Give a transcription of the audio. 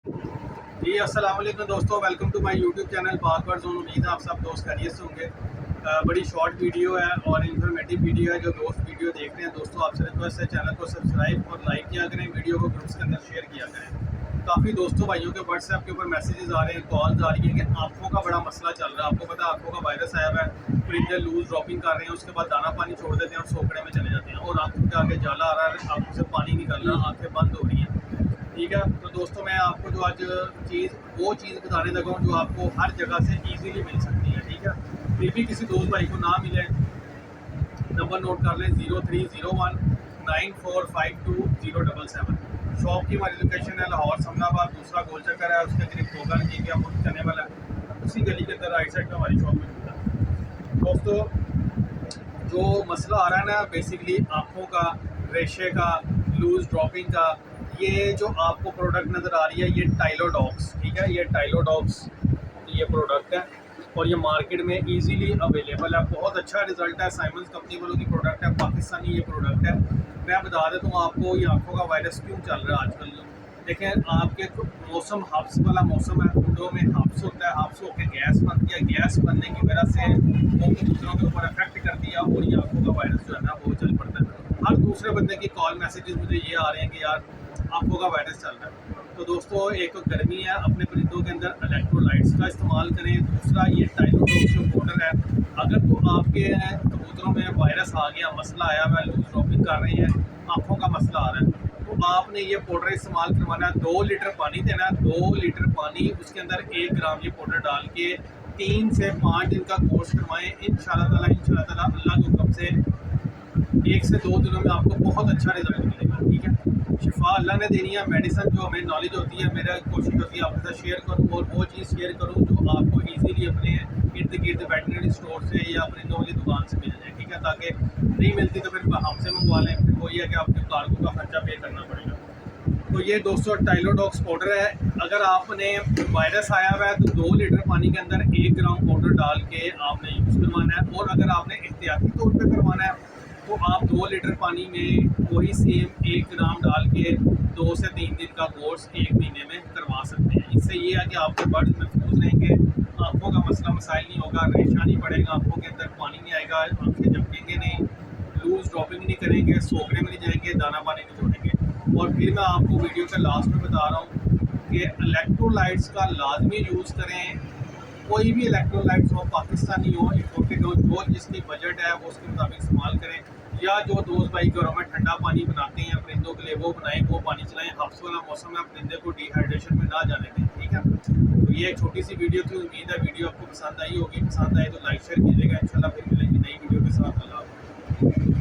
जी अस्सलाम वालेकुम दोस्तों, welcome to my YouTube channel बागबार जोन। उम्मीद है आप सब दोस्त खैरियत से होंगे। बड़ी शॉर्ट वीडियो है और इन्फॉर्मेटिव वीडियो है। जो दोस्त वीडियो देख रहे हैं दोस्तों, आपसे रिक्वेस्ट है चैनल को सब्सक्राइब और लाइक किया करें, वीडियो को ग्रुप्स के अंदर शेयर किया करें। काफ़ी दोस्तों भाइयों के व्हाट्सएप के ऊपर मैसेजेस आ रहे हैं, कॉल्स आ रही हैं कि आँखों का बड़ा मसला चल रहा है। आपको पता है आँखों का वायरस आया हुआ है, परिंदे लूज ड्रॉपिंग कर रहे हैं, उसके बाद दाना पानी छोड़ देते हैं और सोखड़े में चले जाते हैं और आँखों के आगे जाला आ रहा है, आँखों से पानी निकल रहा है, आँखें बंद हो रही हैं। ठीक है, तो दोस्तों मैं आपको जो आज वो चीज़ बताने लगा हूँ जो आपको हर जगह से इजीली मिल सकती है। ठीक है, फिर भी किसी दोस्त भाई को ना मिले, नंबर नोट कर लें 03019452 शॉप की हमारी लोकेशन है लाहौर समनाबाद, दूसरा गोल चक्कर है, उसके करीब होगा जी कि हम चलने वाला है, उसी गली के अंदर राइट साइड में हमारी शॉप मौजूद है। दोस्तों जो मसला आ रहा है ना, बेसिकली आँखों का, रेशे का, लूज ड्रॉपिंग का, ये जो आपको प्रोडक्ट नज़र आ रही है ये टाइलोडॉक्स। ठीक है, ये टाइलोडॉक्स ये प्रोडक्ट है और ये मार्केट में इजीली अवेलेबल है। बहुत अच्छा रिजल्ट है, साइमंस कंपनी वालों की प्रोडक्ट है, पाकिस्तानी ये प्रोडक्ट है। मैं बता देता हूँ आपको ये आँखों का वायरस क्यों चल रहा है आजकल। देखें, आपके मौसम हाफ्स वाला मौसम है, कूड़ों में हाफ्स होता है, हाफ्स होकर गैस बनती है, गैस बनने की वजह से वो कबूतरों के ऊपर इफेक्ट कर दिया और ये आँखों का वायरस जो है ना वो चल पड़ता है। हर दूसरे बंदे की कॉल मैसेजेस मुझे ये आ रहे हैं कि यार आँखों का वायरस चल रहा है। तो दोस्तों एक तो गर्मी है, अपने परिंदों के अंदर इलेक्ट्रोलाइट्स का इस्तेमाल करें। दूसरा ये टाइलोडॉक्स जो पाउडर है, अगर तो आपके कबूतरों में वायरस आ गया, मसला आया हुआ, लूज ड्रॉपिंग कर रहे हैं, आँखों का मसला आ रहा है, तो आपने ये पाउडर इस्तेमाल करवाना है। 2 लीटर पानी देना है, 2 लीटर पानी, उसके अंदर 1 ग्राम ये पाउडर डाल के 3 से 5 दिन का कोर्स करवाएं। इंशाल्लाह ताला अल्लाह के हुक्म से 1 से 2 दिनों में आपको बहुत अच्छा रिजल्ट मिलेगा। ठीक है, शिफा अल्लाह ने देनी है। मेडिसिन जो हमें नॉलेज होती है, मेरा कोशिश होती है आपके साथ शेयर करूँ और वो चीज़ शेयर करूँ जो आपको ईजीली अपने इर्द गिर्द वेटनरी स्टोर से या अपनी वाली दुकान से मिल जाए। ठीक है, ताकि नहीं मिलती तो फिर हमसे मंगवा लें, फिर वही है कि आपके कार्गो का खर्चा पे करना पड़ेगा। तो ये दोस्तों टाइलोडॉक्स पाउडर है। अगर आपने वायरस आया हुआ है तो 2 लीटर पानी के अंदर 1 ग्राम पाउडर डाल के आपने यूज़ करवाना है। और अगर आपने एहतियाती तौर पे करवाना है तो आप 2 लीटर पानी में वही सेम 1 ग्राम डाल के 2 से 3 दिन का कोर्स 1 महीने में करवा सकते हैं। इससे ये है कि आपके बर्ड्स महफूज रहेंगे, आँखों का मसला मसाइल नहीं होगा, रेशा नहीं पड़ेगा, आँखों के अंदर पानी नहीं आएगा, आँखें झपकेंगे नहीं, लूज ड्रॉपिंग नहीं करेंगे, सोखने में नहीं जाएंगे, दाना पानी नहीं छोड़ेंगे। और फिर मैं आपको वीडियो के लास्ट में बता रहा हूँ कि इलेक्ट्रोलाइट्स का लाजमी यूज़ करें। कोई भी इलेक्ट्रोलाइट्स हो, पाकिस्तानी हो, इम्पोर्टेड हो, जो जिसकी बजट है वो उसके मुताबिक इस्तेमाल करें। या जो दोस्त भाई घरों में ठंडा पानी बनाते हैं परिंदों के लिए वो बनाएं, वो पानी चलाएं। हफ्स वाला मौसम है, परिंदे को डिहाइड्रेशन में ना जाने दें। ठीक है, तो ये एक छोटी सी वीडियो थी। उम्मीद है वीडियो आपको पसंद आई होगी। पसंद आए तो लाइक शेयर कीजिएगा। इंशाल्लाह फिर मिलेंगे नई वीडियो के साथ। अल्लाह।